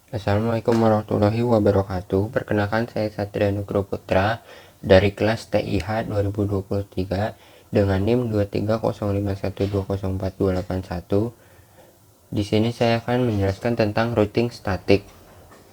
Assalamualaikum warahmatullahi wabarakatuh. Perkenalkan, saya Satria Nugroho Putra dari kelas TIH 2023 dengan NIM 23051204281. Di sini saya akan menjelaskan tentang routing statik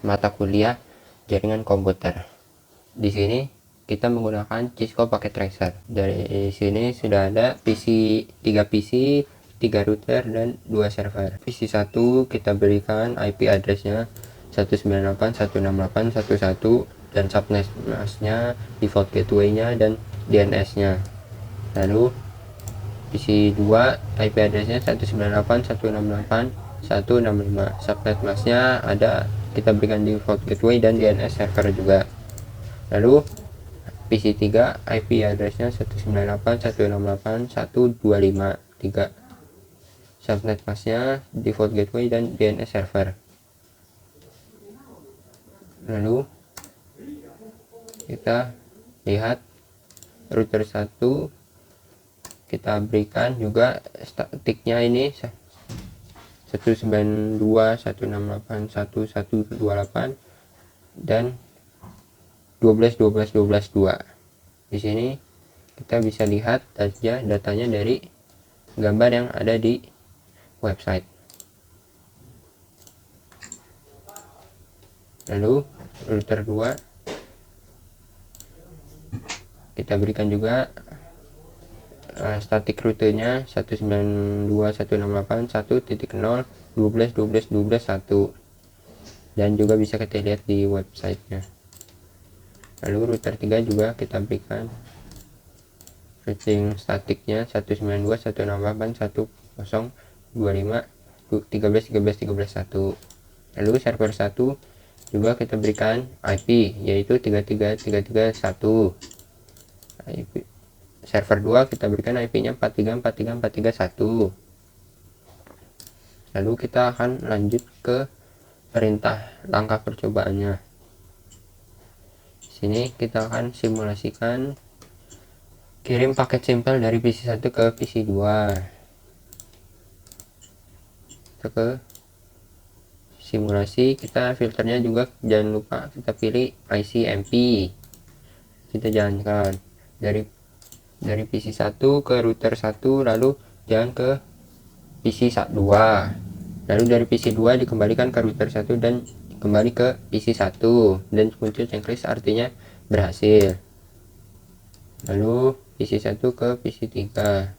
mata kuliah jaringan komputer. Di sini kita menggunakan Cisco Packet Tracer. Dari sini sudah ada 3 PC, 3 router dan 2 server. PC 1 kita berikan IP addressnya 198.168.1.1 dan subnetnya, default gateway-nya dan DNS-nya. Lalu PC 2 IP addressnya 198.168.165, subnet masknya ada, kita berikan default gateway dan DNS server juga. Lalu PC 3 IP addressnya 198.168.125.3, subnet masknya, default gateway dan DNS server. Lalu kita lihat router 1, kita berikan juga statiknya ini 192.168.1.128 dan 12.12.12.2. Di sini kita bisa lihat datanya dari gambar yang ada di website. Lalu router 2 kita berikan juga statik rutenya 192.168.1.0.12.12.12.1 dan juga bisa kita lihat di websitenya. Lalu router 3 juga kita berikan routing statiknya 192.168.1.0.25.13.13.13.1. Lalu server 1 juga kita berikan IP yaitu 33.33.1. IP server 2 kita berikan IP-nya 43.43.43.1. Lalu kita akan lanjut ke perintah langkah percobaannya. Sini kita akan simulasikan kirim paket sampel dari PC 1 ke PC 2. Kita ke simulasi, kita filternya juga jangan lupa kita pilih IC MP. Kita jalankan dari PC 1 ke router 1, lalu jalan ke PC 2. Lalu dari PC 2 dikembalikan ke router 1 dan kembali ke PC 1 dan muncul checklist artinya berhasil. Lalu PC 1 ke PC 3,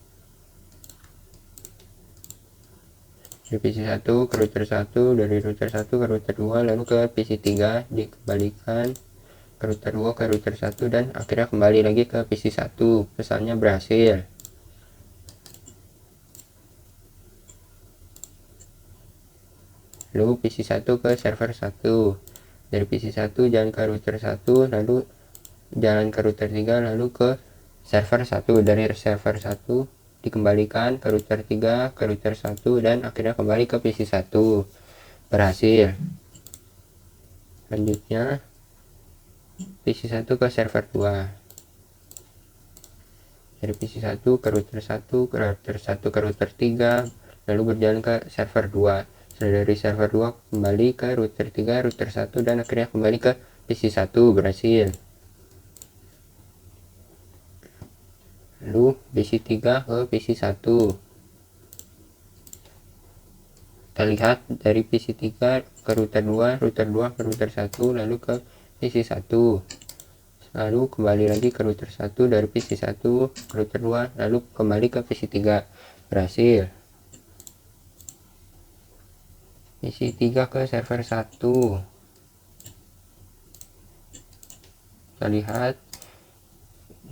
dari PC 1 ke router 1, dari router 1 ke router 2, lalu ke PC 3 dikembalikan ke router 2 ke router 1 dan akhirnya kembali lagi ke PC 1. Pesannya berhasil. Lalu PC 1 ke server 1, dari PC 1 jalan ke router 1, lalu jalan ke router 3, lalu ke server 1, dari server 1 dikembalikan ke router 3, ke router 1 dan akhirnya kembali ke PC 1. Berhasil. Selanjutnya PC 1 ke server 2, dari PC 1 ke router 1, ke router 1 ke router 3, lalu berjalan ke server 2. Dari server 2 kembali ke router 3, router 1 dan akhirnya kembali ke PC 1. Berhasil. Lalu PC 3 ke PC 1, kita lihat dari PC 3 ke router 2, router 2 ke router 1, lalu ke PC 1, lalu kembali lagi ke router 1, dari PC 1 ke router 2, lalu kembali ke PC 3. Berhasil. PC 3 ke server 1, kita lihat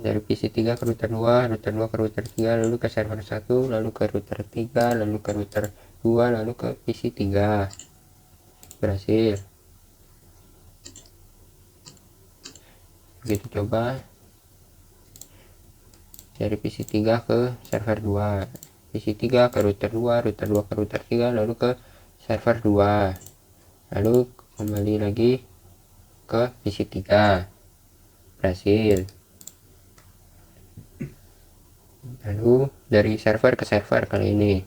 dari PC 3 ke router 2, router 2 ke router 3, lalu ke server 1, lalu ke router 3, lalu ke router 2, lalu ke PC 3. Berhasil. Begitu coba dari PC 3 ke server 2, PC 3 ke router 2, router 2 ke router 3, lalu ke server 2, lalu kembali lagi ke PC 3. Berhasil. Lalu dari server ke server kali ini,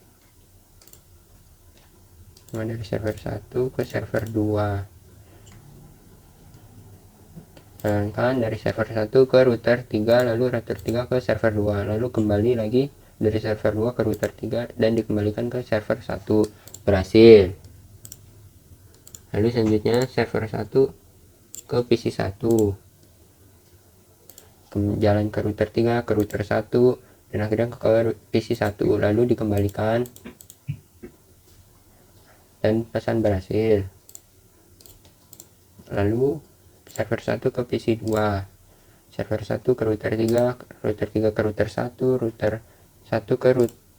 cuma dari server 1 ke server 2. Jalankan dari server 1 ke router 3, lalu router 3 ke server 2, lalu kembali lagi dari server 2 ke router 3 dan dikembalikan ke server 1. Berhasil. Lalu selanjutnya server 1 ke PC 1, jalan ke router 3, ke router 1, dan akhirnya ke PC 1, lalu dikembalikan dan pesan berhasil. Lalu server 1 ke PC 2, server 1 ke router 3, router 3 ke router 1, router 1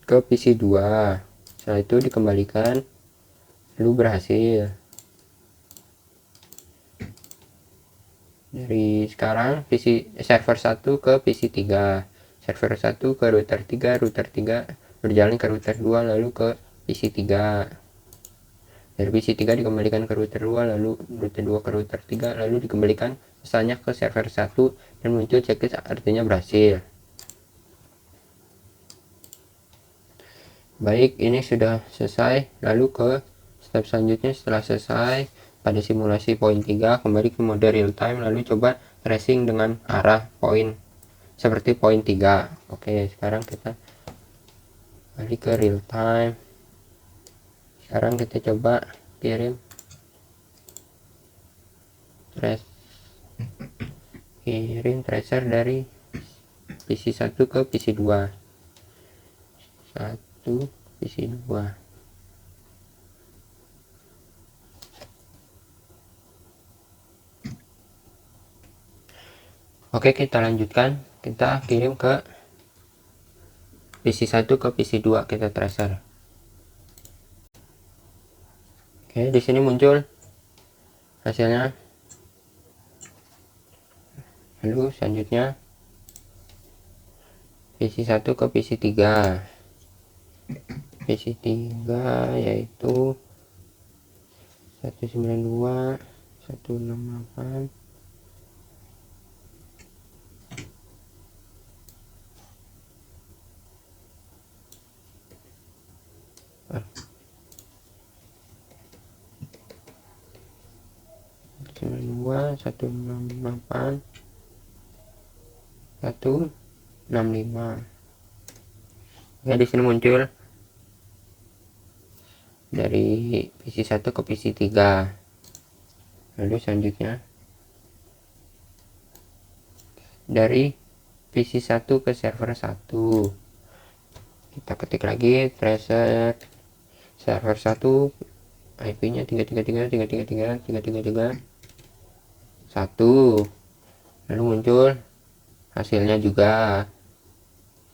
ke PC 2. Setelah itu dikembalikan, lalu berhasil. Dari sekarang server 1 ke PC 3, server 1 ke router 3, router 3 berjalan ke router 2, lalu ke PC 3. Dari PC 3 dikembalikan ke router 2, lalu router 2 ke router 3, lalu dikembalikan pesannya ke server 1 dan muncul checklist, artinya berhasil. Baik, ini sudah selesai. Lalu ke step selanjutnya, setelah selesai pada simulasi poin 3, kembali ke mode real time, lalu coba tracing dengan arah poin seperti poin 3. Oke, sekarang kita balik ke real time. Sekarang kita coba kirim tracer dari PC 1 ke PC 2. 1 PC 2. Oke, kita lanjutkan. Kita kirim ke PC 1 ke PC 2, kita tracer. Oke, di sini muncul hasilnya. Lalu selanjutnya PC 1 ke PC 3. PC 3 yaitu 192 168 192 168 165. Ya, di sini muncul dari PC 1 ke PC 3. Lalu selanjutnya dari PC 1 ke server 1, kita ketik lagi tracer server 1, IP-nya 333.333.333.1. lalu muncul hasilnya juga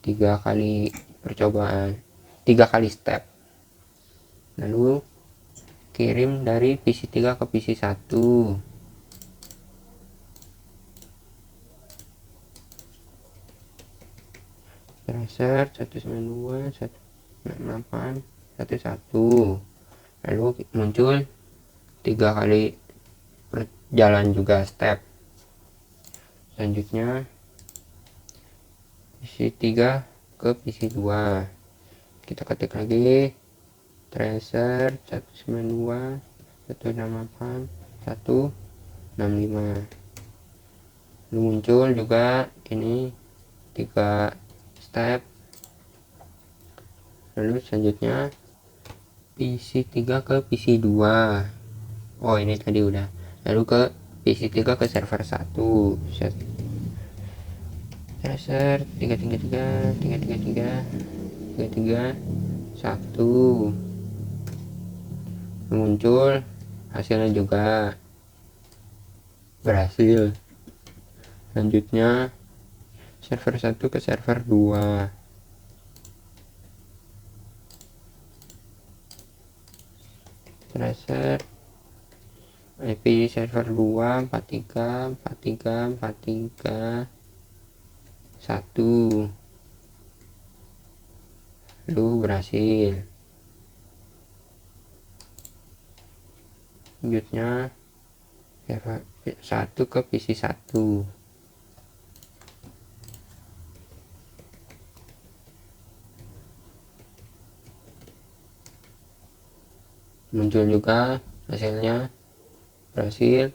3 kali percobaan, 3 kali step. Lalu kirim dari PC 3 ke PC 1. Tracer 192 168 11. Lalu muncul 3 kali jalan juga step. Selanjutnya PC 3 ke PC 2, kita ketik lagi tracer 192 168 165. lalu muncul juga ini 3 step. Lalu selanjutnya PC 3 ke PC 2. Oh, ini tadi udah. Lalu ke PC 3 ke server 1. Tracer 333.333.333.1. muncul hasilnya juga berhasil. Selanjutnya server 1 ke server 2. Tracer IP server 2 43 43 43 1. Lalu berhasil. Selanjutnya server 1 ke PC 1. muncul juga hasilnya berhasil.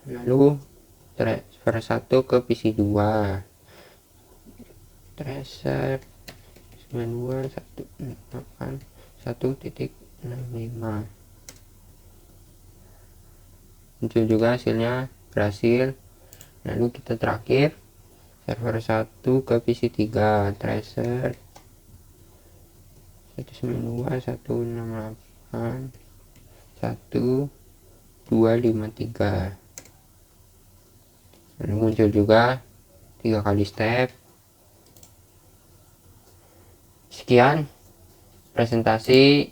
Lalu transfer 1 ke PC 2, tracer 92.168.1.65, muncul juga hasilnya berhasil. Lalu kita terakhir server 1 ke PC 3, tracer 192.168.1253, lalu muncul juga 3 kali step. Sekian presentasi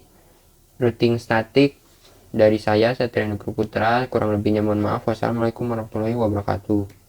routing statik dari saya, Satria Nugroho Putra. Kurang lebihnya mohon maaf. Wassalamualaikum warahmatullahi wabarakatuh.